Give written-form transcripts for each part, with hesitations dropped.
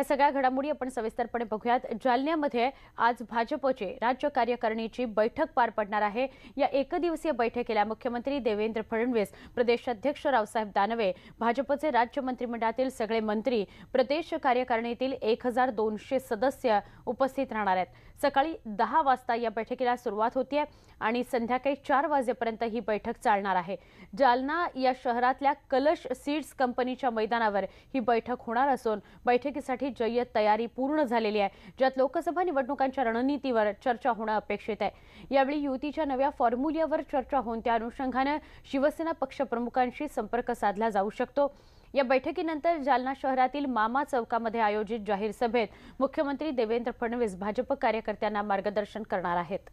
या सगळ्या घडामोडी आपण सविस्तरपणे बघूयात। जालन्यामध्ये आज भाजपचे राज्य कार्यकारिणीची बैठक पार पडणार आहे। या एकदिवसीय बैठकीला मुख्यमंत्री देवेंद्र फडणवीस, प्रदेशाध्यक्ष रावसाहेब दानवे, भाजपचे राज्य मंत्रिमंडळातील सगळे मंत्री, प्रदेश कार्यकारिणीतील 1200 सदस्य उपस्थित राहणार आहेत। सकाळी 10 वाजता या बैठकीला सुरुवात होतीये आणि संध्याकाळी 4 वाजेपर्यंत ही बैठक चालणार आहे। जालना या शहरातल्या कलश सीड्स कंपनीच्या मैदानावर ही बैठक होणार असून बैठकीसाठी जय्यत तयारी पूर्ण झालेली आहे, ज्यात लोकसभा निवडणुकांच्या रणनीतीवर चर्चा होणं अपेक्षित आहे। यावेळी युतीच्या नव्या फॉर्म्युल्यावर चर्चा होऊन त्या अनुषंगाने शिवसेना पक्षप्रमुखांशी संपर्क साधला जाऊ शकतो। या बैठकीनंतर जालना शहरातील मामा चौकामध्ये आयोजित जाहीर सभेत मुख्यमंत्री देवेंद्र फडणवीस भाजप कार्यकर्त्यांना मार्गदर्शन करणार आहेत।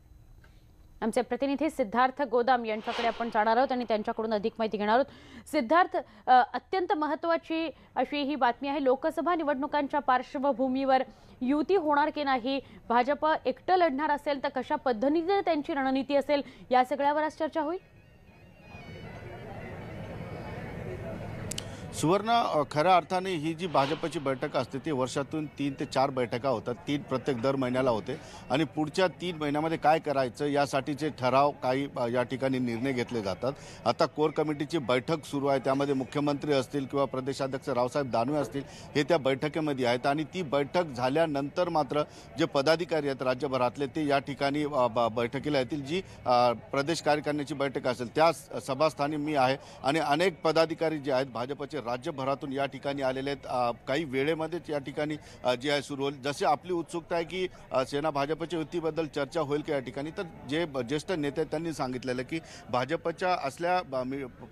आमचे प्रतिनिधी सिद्धार्थ गोदाम यांच्याकडे आपण जाणार आहोत आणि त्यांच्याकडून अधिक माहिती घेणार आहोत। सिद्धार्थ, अत्यंत महत्त्वाची अशी ही बातमी आहे, लोकसभा निवडणुकांच्या पार्श्वभूमीवर युती होणार की नाही, भाजप एकटं लढणार असेल तर कशा पद्धतीने त्यांची रणनीती असेल, या सगळ्यावर आज चर्चा होईल। सुवर्ण, खऱ्या अर्थाने ही जी भाजपची बैठक असते ती वर्षातून 3 ते 4 बैठका होतात। 3 प्रत्येक दर महिन्याला होते आणि पुढच्या 3 महिन्यामध्ये काय करायचं यासाठीचे ठराव काही या ठिकाणी निर्णय घेतले जातात। आता कोर कमिटीची बैठक सुरू आहे, त्यामध्ये मुख्यमंत्री असतील किंवा प्रदेशाध्यक्ष रावसाहेब दानवे असतील हे त्या बैठकीमध्ये आहेत आणि ती बैठक झाल्यानंतर मात्र जे पदाधिकारी आहेत राज्यभरातले ते या ठिकाणी बैठकीला येतील। जी प्रदेश कार्यकारिणीची बैठक असेल त्या सभास्थानी मी आहे आणि अनेक पदाधिकारी जे आहेत भाजपचे राज्यभरातून या ठिकाणी आलेले आहेत। काही वेळेमध्येच या ठिकाणी जे आहे सुरू होईल। जसे आपली उत्सुकता आहे की सेना भाजपच्या युतीबद्दल चर्चा होईल की या ठिकाणी, तर जे ज्येष्ठ नेते त्यांनी सांगितलेलं की भाजपच्या असल्या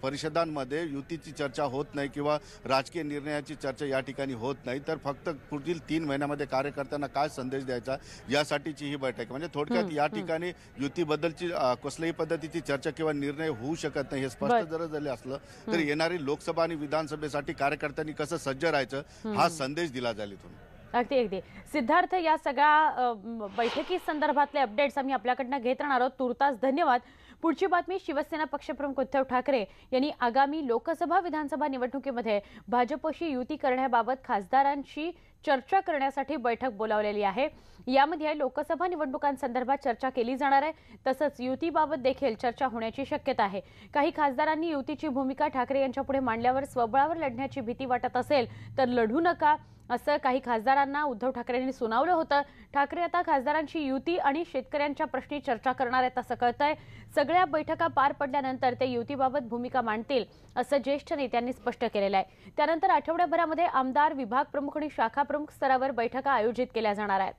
परिषदांमध्ये युतीची चर्चा होत नाही किंवा राजकीय निर्णयाची चर्चा या ठिकाणी होत नाही, तर फक्त पुढील 3 महिन्यामध्ये कार्यकर्त्यांना काय संदेश द्यायचा यासाठीची ही बैठक। म्हणजे थोडक्यात या ठिकाणी युतीबद्दलची कसल्याही पद्धतीची चर्चा किंवा निर्णय होऊ शकत नाही हे स्पष्ट जर झाले असलं तर येणारी लोकसभा आणि विधानसभेसाठी कार्यकर्त्यांनी कसं सज्ज राहायचं हा संदेश दिला जाईल इथून। अगदी सिद्धार्थ, या सगळ्या बैठकी संदर्भातले अपडेट्स आम्ही आपल्याकडनं घेत राहणार आहोत। तुर्तास धन्यवाद। पुढची बातमी, शिवसेना पक्षप्रमुख उद्धव ठाकरे यांनी आगामी लोकसभा विधानसभा निवडणुकीमध्ये भाजपशी युती करण्याबाबत खासदारांशी चर्चा करण्यासाठी बैठक बोलावलेली आहे। यामध्ये लोकसभा निवडणुकांसंदर्भात चर्चा केली जाणार आहे, तसंच युतीबाबत देखील चर्चा होण्याची शक्यता आहे। काही खासदारांनी युतीची भूमिका ठाकरे यांच्यापुढे मांडल्यावर स्वबळावर लढण्याची भीती वाटत असेल तर लढू नका असं काही खासदारांना उद्धव ठाकरेंनी सुनावलं होतं। ठाकरे आता खासदारांची युती आणि शेतकऱ्यांच्या प्रश्नी चर्चा करणार आहेत असं कळतंय। सगळ्या बैठका पार पडल्यानंतर ते युतीबाबत भूमिका मांडतील असं ज्येष्ठ नेत्यांनी स्पष्ट केलेलं आहे। त्यानंतर आठवड्याभरामध्ये आमदार, विभाग प्रमुख आणि शाखा प्रमुख स्तरावर बैठका आयोजित केल्या जाणार आहेत।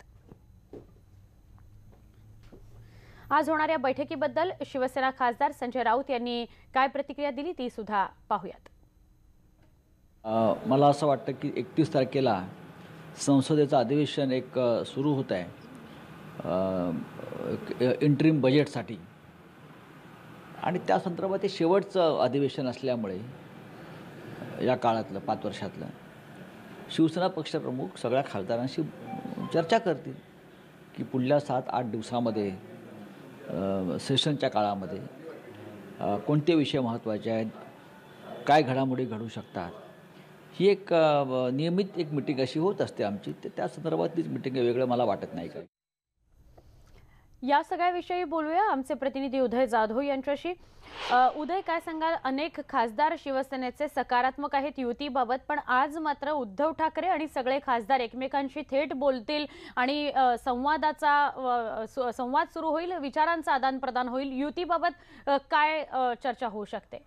आज होणाऱ्या बैठकीबद्दल शिवसेना खासदार संजय राऊत यांनी काय प्रतिक्रिया दिली ती सुद्धा पाहूयात। मला असं वाटतं की 31 तारखेला संसदेचं अधिवेशन एक सुरू होत आहे इंटरिम बजेटसाठी आणि त्या संदर्भात ते शेवटचं अधिवेशन असल्यामुळे या काळातलं 5 वर्षातलं शिवसेना पक्षप्रमुख सगळ्या खासदारांशी चर्चा करतील की पुढल्या 7-8 दिवसामध्ये सेशनच्या काळामध्ये कोणते विषय महत्त्वाचे आहेत, काय घडामोडी घडू शकतात। ही एक नियमित एक मीटिंग अशी होत असते आमची, त्या संदर्भातलीच मीटिंग वेगळं मला वाटत नाही काही। या सगळ्याविषयी बोलूया आमचे प्रतिनिधी उदय जाधव यांच्याशी। उदय, काय सांगाल, अनेक खासदार शिवसेनेचे सकारात्मक आहेत युतीबाबत, पण आज मात्र उद्धव ठाकरे आणि सगळे खासदार एकमेकांशी थेट बोलतील आणि संवाद सुरू होईल, विचारांचं आदान प्रदान होईल। युतीबाबत काय चर्चा होऊ शकते?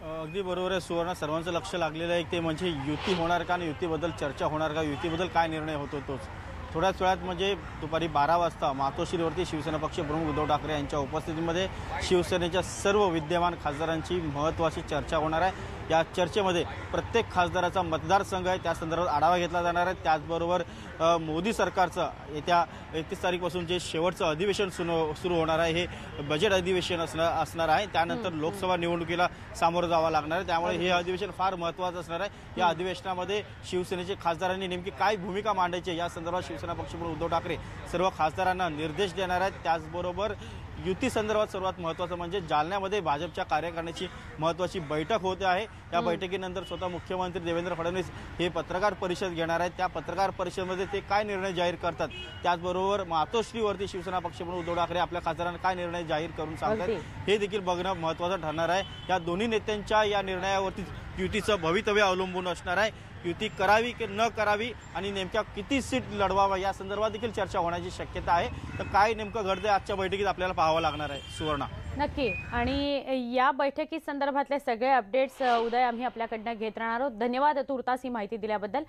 अगदी बरोबर आहे सुवर्ण, सर्वांचं लक्ष लागलेलं आहे ते म्हणजे युती होणार का आणि युतीबद्दल चर्चा होणार का, युतीबद्दल काय निर्णय होतो तोच। थोड्याच वेळात म्हणजे दुपारी 12 वाजता मातोश्रीवरती शिवसेना पक्षप्रमुख उद्धव ठाकरे यांच्या उपस्थितीमध्ये शिवसेनेच्या सर्व विद्यमान खासदारांची महत्त्वाची चर्चा होणार आहे। या चर्चेमध्ये प्रत्येक खासदाराचा मतदारसंघ आहे त्या संदर्भात आढावा घेतला जाणार आहे। त्याचबरोबर मोदी सरकारचं येत्या 31 तारीखपासून जे शेवटचं अधिवेशन सुरू होणार आहे हे बजेट अधिवेशन असणार आहे। त्यानंतर लोकसभा निवडणुकीला सामोरं जावं लागणार आहे, त्यामुळे हे अधिवेशन फार महत्त्वाचं असणार आहे। या अधिवेशनामध्ये शिवसेनेचे खासदारांनी नेमकी काय भूमिका मांडायची या संदर्भात शिवसेना पक्षप्रमुख उद्धव ठाकरे सर्व खासदारांना निर्देश देणार आहेत। त्याचबरोबर युती संदर्भात सर्वात महत्त्वाचं म्हणजे जालन्यामध्ये भाजपच्या कार्यकारिणीची महत्त्वाची बैठक होते आहे। या बैठकीनंतर स्वतः मुख्यमंत्री देवेंद्र फडणवीस हे पत्रकार परिषद घेणार आहेत। त्या पत्रकार परिषदेमध्ये ते काय निर्णय जाहीर करतात, त्याचबरोबर मातोश्रीवरती शिवसेना पक्षप्रमुख उद्धव ठाकरे आपल्या खासदारांना काय निर्णय जाहीर करून सांगतात हे देखील बघणं महत्त्वाचं ठरणार आहे। या दोन्ही नेत्यांच्या या निर्णयावरती युतीचं भवितव्य अवलंबून असणार आहे। युती करावी की न करावी आणि नेमक्या किती सीट लढवावा या संदर्भात देखील चर्चा होण्याची शक्यता आहे। तर काय नेमकं घडतंय आजच्या बैठकीत आपल्याला पाहावं लागणार आहे सुवर्णा। नक्की, आणि या बैठकी संदर्भातले सगळे अपडेट्स उदय आम्ही आपल्याकडनं घेत राहणार आहोत। धन्यवाद तुर्तास ही माहिती दिल्याबद्दल।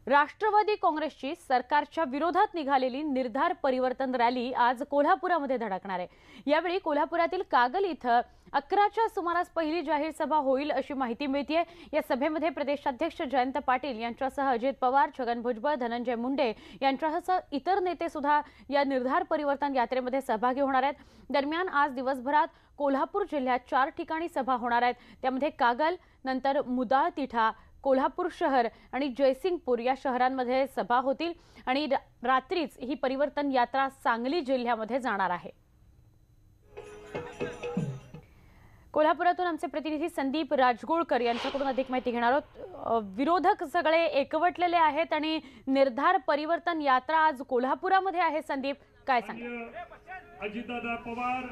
राष्ट्रवादी काँग्रेसची सरकारच्या विरोधात निघालेली निर्धार परिवर्तन रॅली आज कोल्हापुरामध्ये धडकणार आहे। यावेळी कोल्हापुरातील कागल इथं 11च्या सुमारास पहिली जाहीर सभा होईल अशी माहिती मिळतेय। या सभेमध्ये प्रदेशाध्यक्ष जयंत पाटील यांच्यासह अजित पवार, छगन भुजबळ, धनंजय मुंडे यांच्यासह इतर नेते सुद्धा या निर्धार परिवर्तन यात्रेमध्ये सहभागी होणार आहेत। दरम्यान आज दिवसभरात कोल्हापूर जिल्ह्यात 4 ठिकाणी सभा होणार आहेत। त्यामध्ये कागल, नंतर मुदाळ तिठा, कोल्हापूर शहर आणि जयसिंगपूर या शहरांमध्ये सभा होतील आणि रात्रीच ही परिवर्तन यात्रा सांगली जिल्ह्यामध्ये जाणार आहे। कोल्हापुरातून आमचे प्रतिनिधी संदीप राजगुळकर यांच्याकडून अधिक माहिती घेणार आहोत। विरोधक सगळे एकवटलेले आहेत आणि निर्धार परिवर्तन यात्रा आज कोल्हापुरामध्ये आहे। संदीप, काय सांगा? अजितदादा पवार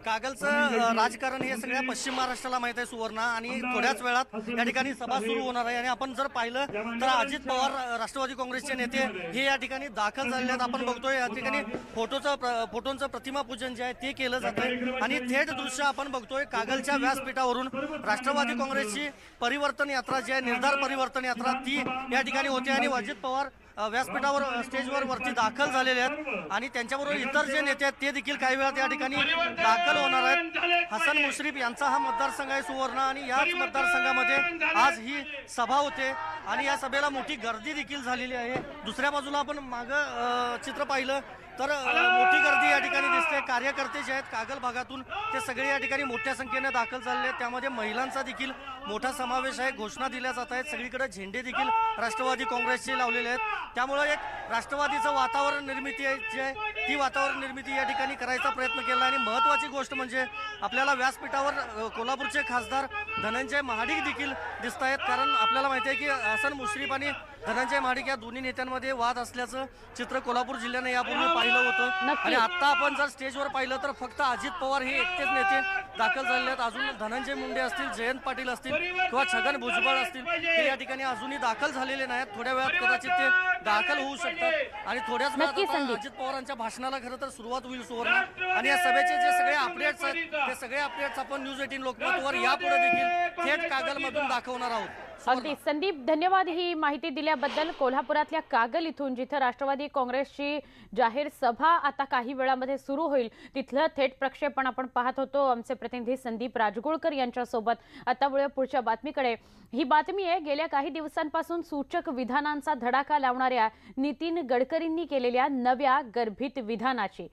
कागलचं राजकारण हे सगळ्या पश्चिम महाराष्ट्राला माहित आहे सुवर्णा, आणि थोड्याच वेळात या ठिकाणी सभा सुरू होणार आहे। आणि आपण जर पाहिलं तर अजित पवार राष्ट्रवादी काँग्रेसचे नेते हे या ठिकाणी दाखल झालेले आहेत। आपण बघतोय या ठिकाणी फोटोंचं प्रतिमा पूजन जे आहे ते केलं जातंय आणि थेट दृश्य आपण बघतोय कागलच्या व्यासपीठावरून राष्ट्रवादी काँग्रेसची परिवर्तन यात्रा जी आहे, निर्धार परिवर्तन यात्रा, ती या ठिकाणी होते आणि अजित पवार व्यासपीठावर स्टेजवर वरती दाखल झालेले आहेत आणि त्यांच्याबरोबर इतर जे नेते आहेत ते देखील काही वेळात या ठिकाणी दाखल होणार आहेत। हसन मुश्रीफ यांचा हा मतदारसंघ आहे सुवर्णा, आणि याच मतदारसंघामध्ये आज ही सभा होते आणि या सभेला मोठी गर्दी देखील झालेली आहे। दुसऱ्या बाजूला आपण मागं चित्र पाहिलं तर मोठी गर्दी या ठिकाणी दिसते। कार्यकर्ते जे आहेत कागल भागातून ते सगळे या ठिकाणी मोठ्या संख्येने दाखल झालेले आहेत। त्यामध्ये महिलांचा देखील मोठा समावेश आहे। घोषणा दिल्या जात आहेत, सगळीकडे झेंडे देखील राष्ट्रवादी काँग्रेसचे लावलेले आहेत। त्यामुळे एक राष्ट्रवादीचं वातावरण निर्मिती जी आहे ती वातावरण निर्मिती या ठिकाणी करायचा प्रयत्न केला। आणि महत्त्वाची गोष्ट म्हणजे आपल्याला व्यासपीठावर कोल्हापूरचे खासदार धनंजय महाडिक देखील दिसत आहेत, कारण आपल्याला माहिती आहे की हसन मुश्रीफ आणि धनंजय महाडिक या दोन्ही नेत्यांमध्ये वाद असल्याचं चित्र कोल्हापूर जिल्ह्याने यापूर्वी पाहिलं होतं। आणि आता आपण जर स्टेजवर पाहिलं तर फक्त अजित पवार हे एकटेच नेते दाखल झालेले आहेत। अजून धनंजय मुंडे असतील, जयंत पाटील असतील किंवा छगन भुजबळ असतील हे या ठिकाणी अजूनही दाखल झालेले नाहीत। थोड्या वेळात कदाचित ते दाखल होऊ शकतात आणि थोड्याच वेळात अजित पवारांच्या भाषणाला खरं तर सुरुवात होईल सुवर्णा। आणि या सभेचे जे सगळे अपडेट्स आहेत ते सगळे अपडेट्स आपण न्यूज 18 लोकमतवर यापुढे देखील थेट कागलमधून दाखवणार आहोत। अगदी संदीप, धन्यवाद ही माहिती दिल्याबद्दल। कोल्हापुरातल्या कागल इथून जिथे राष्ट्रवादी काँग्रेसची जाहीर सभा आता काही वेळामध्ये सुरू होईल तिथलं थेट प्रक्षेपण आपण पाहत होतो आमचे प्रतिनिधी संदीप राजगुळकर यांच्यासोबत। आता वळूया पुढच्या बातमीकडे। ही बातमी आहे गेल्या काही दिवसांपासून सूचक विधानांचा धडाका लावणाऱ्या नितीन गडकरींनी केलेल्या नव्या गर्भित विधानाची।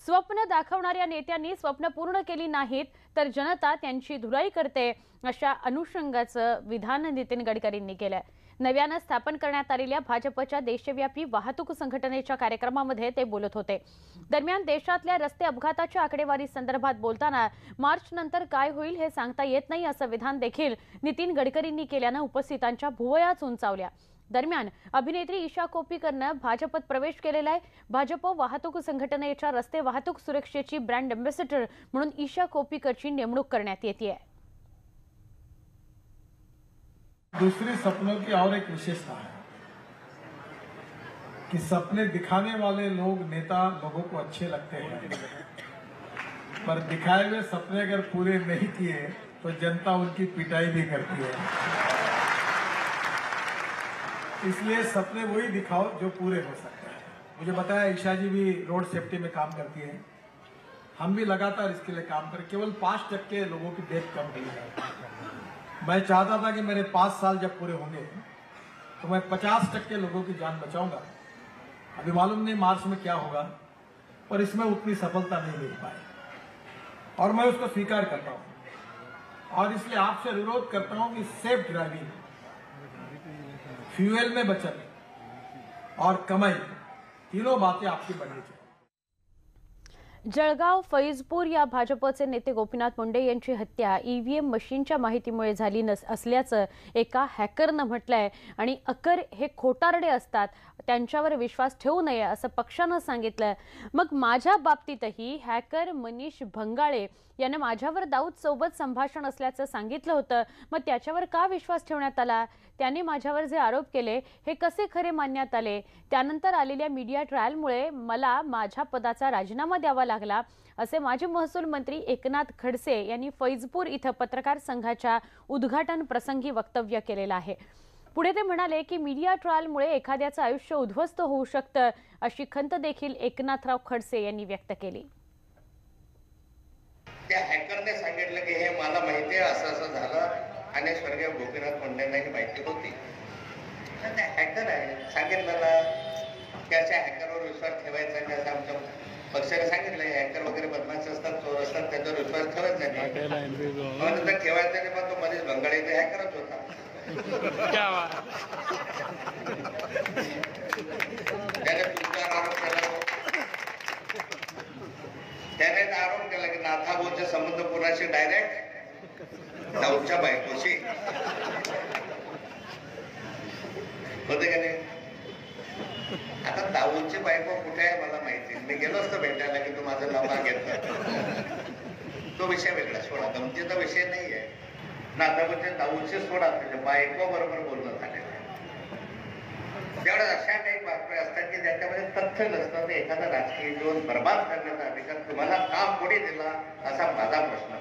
स्वप्न दाखवणाऱ्या नेत्यांनी स्वप्न पूर्ण केली नाहीत तर जनता त्यांची धुलाई करते अशा अनुषंगाचं विधान नितीन गडकरींनी केलंय। नव्यानं स्थापन करण्यात आलेल्या भाजपच्या देशव्यापी वाहतूक संघटनेच्या कार्यक्रमामध्ये ते बोलत होते। दरम्यान देशातल्या रस्ते अपघाताच्या आकडेवारी संदर्भात बोलताना मार्च नंतर काय होईल हे सांगता येत नाही असं विधान देखील नितीन गडकरींनी केल्यानं उपस्थितांच्या भुवयाच उंचावल्या। दरम्यान अभिनेत्री ईशा कोप्पीकरनं भाजपत प्रवेश केलेला आहे। भाजप वाहतूक संघटनेच्या रस्ते वाहतूक सुरक्षेची ब्रँड अँबॅसेडर म्हणून ईशा कोप्पीकरची नेमणूक करण्यात येते। दूसरी सपनों की और एक विशेषता है कि सपने दिखाने वाले लोग, नेता लोगों को अच्छे लगते हैं, पर दिखाए हुए सपने अगर पूरे नहीं किए तो जनता उनकी पिटाई भी करती है। इसलिए सपने वही दिखाओ जो पूरे हो सकते हैं। मुझे बताया ईशा जी भी रोड सेफ्टी में काम करती है, हम भी लगातार इसके लिए काम करें। केवल 5% लोगों की डेथ कम हुई है। मैं चाहता था कि मेरे 5 साल जब पूरे होंगे तो मैं 50% लोगों की जान बचाऊंगा। अभी मालूम नहीं मार्च में क्या होगा, पर इसमें उतनी सफलता नहीं मिल पाई और मैं उसको स्वीकार करता हूं। और इसलिए आपसे अनुरोध करता हूं कि सेफ ड्राइविंग, फ्यूल में बचत और कमाई, तीनों बातें आपकी बढ़नी चाहिए। जळगाव फैजपूर या भाजपचे नेते गोपीनाथ मुंडे यांची हत्या ईव्हीएम मशीनच्या माहितीमुळे झाली असल्याचं एका हॅकरनं म्हटलंय आणि अकर हे खोटारडे असतात, त्यांच्यावर विश्वास ठेवू नये असं पक्षानं सांगितलं। मग माझ्या बाबतीतही हॅकर मनीष भंगाळे याने माझ्यावर दाऊद सोबत संभाषण असल्याचं सांगितलं होतं, मग त्याच्यावर का विश्वास ठेवण्यात आला? त्यांनी माझ्यावर जे आरोप केले हे कसे खरे मानण्यात आले? त्यानंतर आलेल्या मीडिया ट्रायलमुळे मला माझ्या पदाचा राजीनामा द्यावा लागला असे माजी महसूल मंत्री एकनाथ खडसे यांनी फैजपूर इथं पत्रकार संघाच्या उद्घाटन प्रसंगी वक्तव्य केलेलं आहे। पुढे ते म्हणाले की मीडिया ट्रायलमुळे एखाद्याचं आयुष्य उद्ध्वस्त होऊ शकतं अशी खंत देखील एकनाथराव खडसे यांनी व्यक्त केली। त्या हॅकरने सांगितलं की हे मला माहिती आहे, असं असं झालं आणि स्वर्गीय गोपीनाथ मुंडेंना ही माहिती होती। त्या हॅकर आहे सांगितलं ना, त्याच्या हॅकरवर विश्वास ठेवायचा नाही असं आमच्या पक्षाने सांगितलं। हॅकर वगैरे बदमाश असतात, चोर असतात, त्याच्यावर विश्वास ठेवायचा नाही। ठेवायचा नाही, पण तो मनीष भंगाळे हॅकरच होता। त्याने तुमच्यावर आरोप केला, त्याने आरोप केला की नाथाभाऊचे संबंध कोणाशी डायरेक्ट दाऊदच्या बायकोशी होते का नाही? आता दाऊदची बायको कुठे आहे मला माहिती, मी गेलो असतो भेटायला की तू माझं नाव घेतलं, तो विषय वेगळा सोडा, गमतीचा विषय नाही आहे ना। आता म्हणजे दाऊदची सोडा, त्याच्या बायको बरोबर बोलणं झालेलं आहे। त्यावेळेस अशा काही बातम्या असतात की ज्याच्यामध्ये तथ्य नसतं, ते एखादा राजकीय दिवस बर्बाद करण्याचा अधिकार तुम्हाला का कोणी दिला असा माझा प्रश्न।